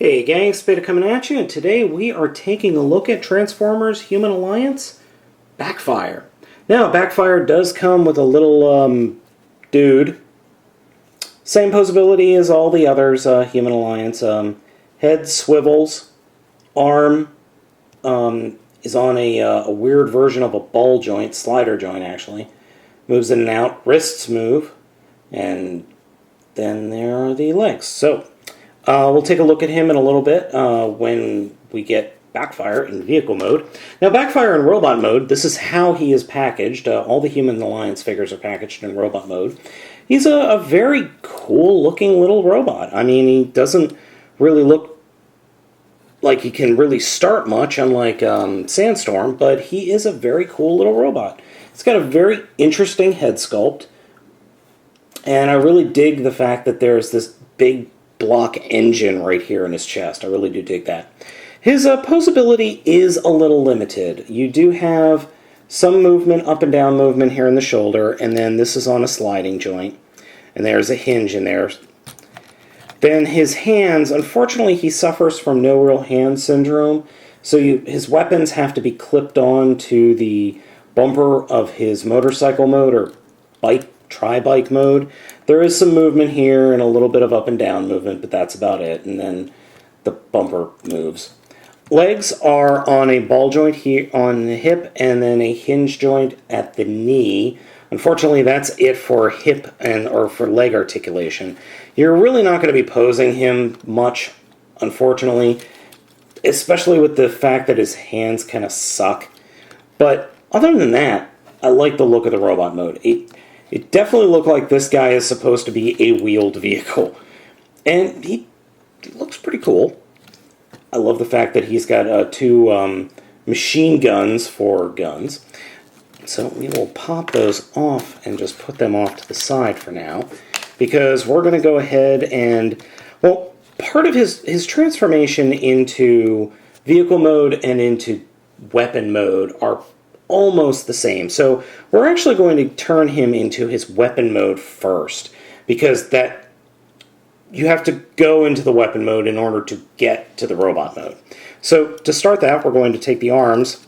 Hey gang, Spada coming at you, and today we are taking a look at Transformers Human Alliance Backfire. Now, Backfire does come with a little dude. Same posability as all the others, Human Alliance. Head swivels, arm is on a weird version of a ball joint, slider joint actually. Moves in and out, wrists move, and then there are the legs. So, we'll take a look at him in a little bit when we get Backfire in vehicle mode. Now, Backfire in robot mode, this is how he is packaged. All the Human Alliance figures are packaged in robot mode. He's a very cool-looking little robot. I mean, he doesn't really look like he can really start much, unlike Sandstorm, but he is a very cool little robot. He's got a very interesting head sculpt, and I really dig the fact that there's this big block engine right here in his chest. I really do dig that. His posability is a little limited. You do have some movement, up and down movement here in the shoulder, and then this is on a sliding joint, and there's a hinge in there. Then his hands, unfortunately, he suffers from no real hand syndrome, so his weapons have to be clipped on to the bumper of his motorcycle mode or bike, tri-bike mode. There is some movement here and a little bit of up and down movement, but that's about it, and then the bumper moves. Legs are on a ball joint here on the hip and then a hinge joint at the knee. Unfortunately, that's it for hip or for leg articulation. You're really not going to be posing him much, unfortunately, especially with the fact that his hands kind of suck. But other than that, I like the look of the robot mode. It definitely looked like this guy is supposed to be a wheeled vehicle. And he looks pretty cool. I love the fact that he's got two machine guns for guns. So we will pop those off and just put them off to the side for now, because we're going to go ahead and, well, part of his transformation into vehicle mode and into weapon mode are almost the same. So we're actually going to turn him into his weapon mode first, because that you have to go into the weapon mode in order to get to the robot mode. So to start that, we're going to take the arms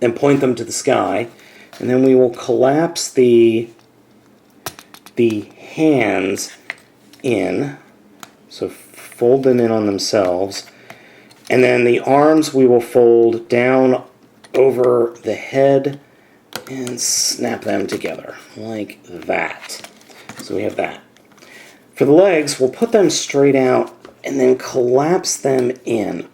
and point them to the sky, and then we will collapse the hands in, so fold them in on themselves, and then the arms we will fold down over the head and snap them together like that. So we have that. For the legs, we'll put them straight out and then collapse them in.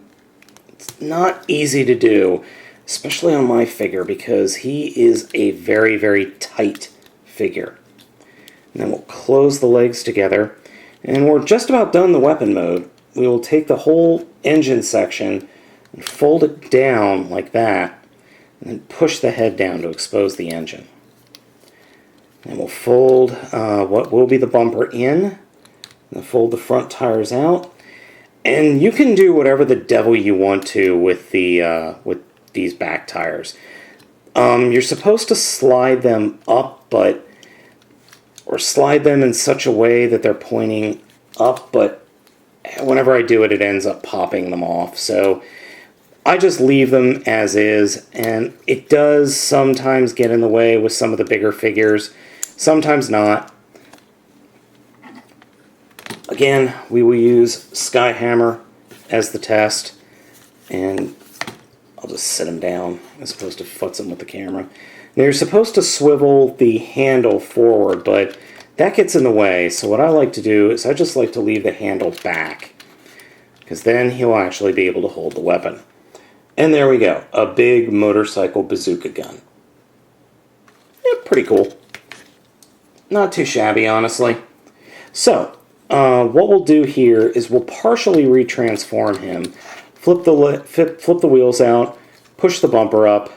It's not easy to do, especially on my figure, because he is a very, very tight figure. And then we'll close the legs together, and we're just about done the weapon mode. We will take the whole engine section and fold it down like that, and then push the head down to expose the engine. And we'll fold what will be the bumper in, and fold the front tires out. And you can do whatever the devil you want to with these back tires. You're supposed to slide them up, or slide them in such a way that they're pointing up, but whenever I do it, it ends up popping them off. So I just leave them as is, and it does sometimes get in the way with some of the bigger figures, sometimes not. Again, we will use Skyhammer as the test, and I'll just sit him down as opposed to futzing with the camera. Now, you're supposed to swivel the handle forward, but that gets in the way, so what I like to do is I just like to leave the handle back, because then he'll actually be able to hold the weapon. And there we go, a big motorcycle bazooka gun. Yeah, pretty cool. Not too shabby, honestly. So, what we'll do here is we'll partially retransform him, flip the wheels out, push the bumper up,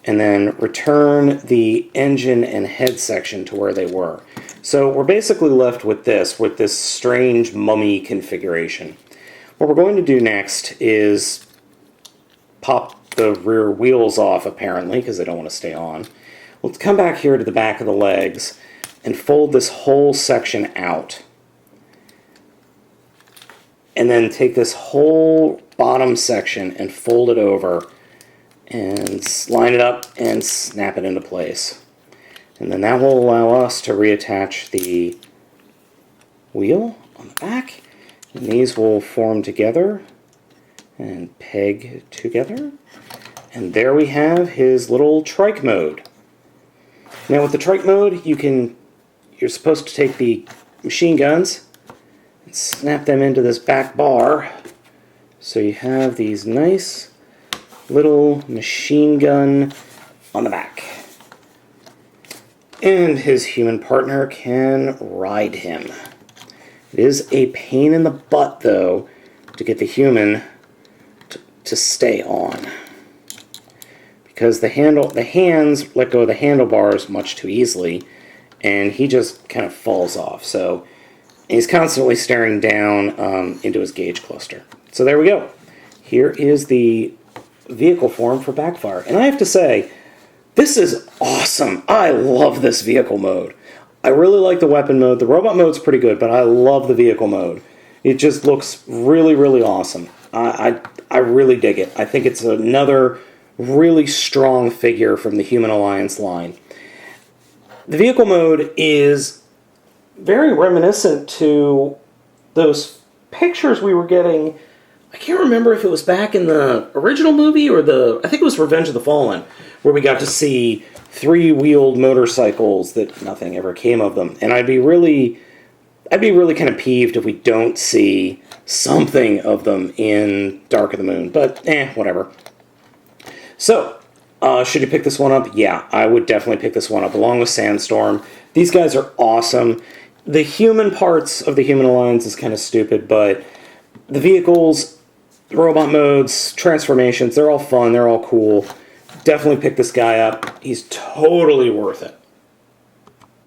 and then return the engine and head section to where they were. So we're basically left with this strange mummy configuration. What we're going to do next is pop the rear wheels off, apparently, because they don't want to stay on. Let's come back here to the back of the legs and fold this whole section out. and then take this whole bottom section and fold it over and line it up and snap it into place. And then that will allow us to reattach the wheel on the back. And these will form together and peg together. And there we have his little trike mode. Now with the trike mode, you're supposed to take the machine guns and snap them into this back bar. So you have these nice little machine gun on the back. And his human partner can ride him. It is a pain in the butt, though, to get the human to stay on. Because the hands let go of the handlebars much too easily, and he just kind of falls off. So he's constantly staring down into his gauge cluster. So there we go. Here is the vehicle form for Backfire. And I have to say, this is awesome. I love this vehicle mode. I really like the weapon mode. The robot mode's pretty good, but I love the vehicle mode. It just looks really, really awesome. I really dig it. I think it's another really strong figure from the Human Alliance line. The vehicle mode is very reminiscent to those pictures we were getting. I can't remember if it was back in the original movie or I think it was Revenge of the Fallen, where we got to see three-wheeled motorcycles that nothing ever came of them. And I'd be really kind of peeved if we don't see something of them in Dark of the Moon. But, whatever. So, should you pick this one up? Yeah, I would definitely pick this one up, along with Sandstorm. These guys are awesome. The human parts of the Human Alliance is kind of stupid, but the vehicles, the robot modes, transformations, they're all fun, they're all cool. Definitely pick this guy up. He's totally worth it.